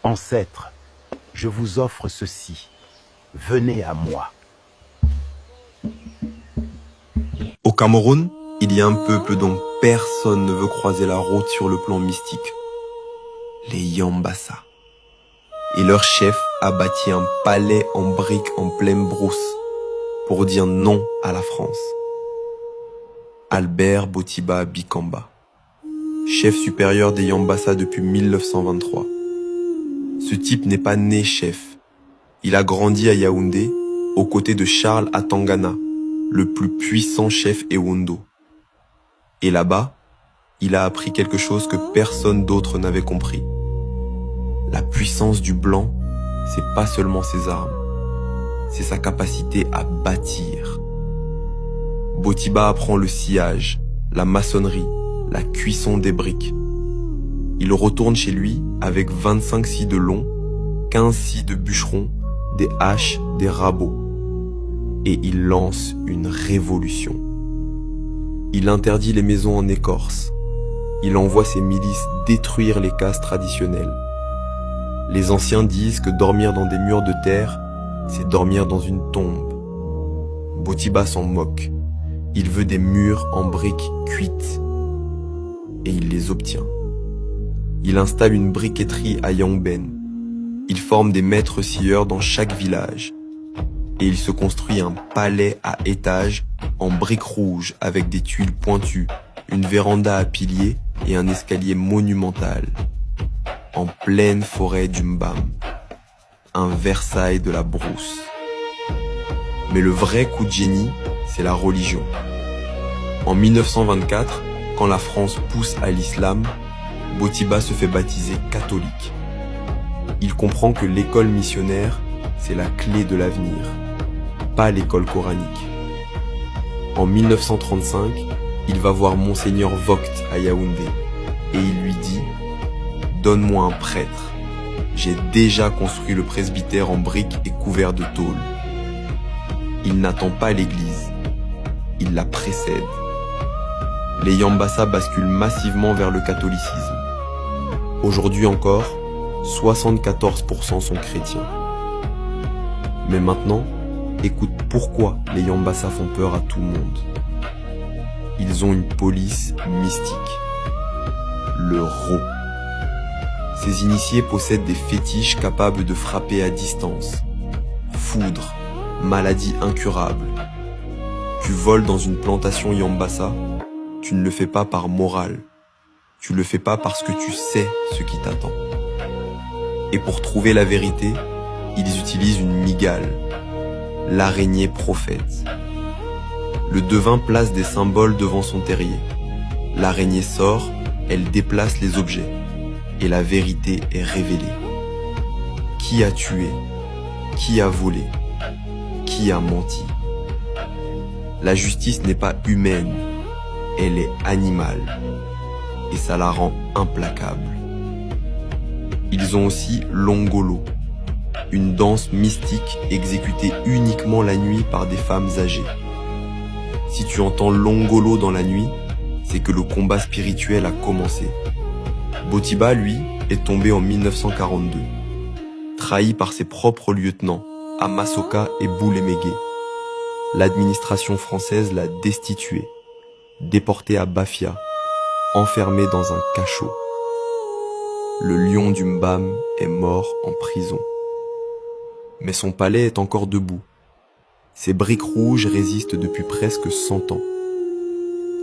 Ancêtres, je vous offre ceci. Venez à moi. Au Cameroun, il y a un peuple dont personne ne veut croiser la route sur le plan mystique. Les Yambassa. Et leur chef a bâti un palais en briques en pleine brousse pour dire non à la France. Albert Botiba Bikamba, chef supérieur des Yambassa depuis 1923. Ce type n'est pas né chef. Il a grandi à Yaoundé, aux côtés de Charles Atangana, le plus puissant chef Ewondo. Et là-bas, il a appris quelque chose que personne d'autre n'avait compris. La puissance du blanc, c'est pas seulement ses armes, c'est sa capacité à bâtir. Botiba apprend le sciage, la maçonnerie, la cuisson des briques. Il retourne chez lui avec 25 scies de long, 15 scies de bûcheron, des haches, des rabots. Et il lance une révolution. Il interdit les maisons en écorce. Il envoie ses milices détruire les cases traditionnelles. Les anciens disent que dormir dans des murs de terre, c'est dormir dans une tombe. Botiba s'en moque. Il veut des murs en briques cuites. Et il les obtient. Il installe une briqueterie à Yangben. Il forme des maîtres scieurs dans chaque village. Et il se construit un palais à étages en briques rouges avec des tuiles pointues, une véranda à piliers et un escalier monumental. En pleine forêt du Mbam. Un Versailles de la brousse. Mais le vrai coup de génie, c'est la religion. En 1924, quand la France pousse à l'islam, Botiba se fait baptiser catholique. Il comprend que l'école missionnaire, c'est la clé de l'avenir, pas l'école coranique. En 1935, il va voir Monseigneur Vogt à Yaoundé et il lui dit « Donne-moi un prêtre. J'ai déjà construit le presbytère en briques et couvert de tôle. » Il n'attend pas l'église, il la précède. Les Yambassa basculent massivement vers le catholicisme. Aujourd'hui encore, 74% sont chrétiens. Mais maintenant, écoute pourquoi les Yambassa font peur à tout le monde. Ils ont une police mystique. Le Ro. Ces initiés possèdent des fétiches capables de frapper à distance. Foudre, maladie incurable. Tu voles dans une plantation Yambassa, tu ne le fais pas par morale. Tu le fais pas parce que tu sais ce qui t'attend. Et pour trouver la vérité, ils utilisent une mygale, l'araignée prophète. Le devin place des symboles devant son terrier. L'araignée sort, elle déplace les objets. Et la vérité est révélée. Qui a tué? Qui a volé? Qui a menti? La justice n'est pas humaine, elle est animale. Et ça la rend implacable. Ils ont aussi l'ongolo, une danse mystique exécutée uniquement la nuit par des femmes âgées. Si tu entends l'ongolo dans la nuit, c'est que le combat spirituel a commencé. Botiba, lui, est tombé en 1942, trahi par ses propres lieutenants, Amasoka et Boulemégué. L'administration française l'a destitué, déporté à Bafia, enfermé dans un cachot. Le lion du Mbam est mort en prison. Mais son palais est encore debout. Ses briques rouges résistent depuis presque 100 ans.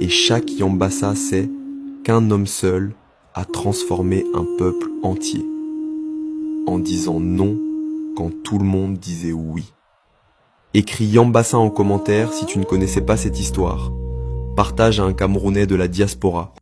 Et chaque Yambassa sait qu'un homme seul a transformé un peuple entier, en disant non quand tout le monde disait oui. Écris Yambassa en commentaire si tu ne connaissais pas cette histoire. Partage à un Camerounais de la diaspora.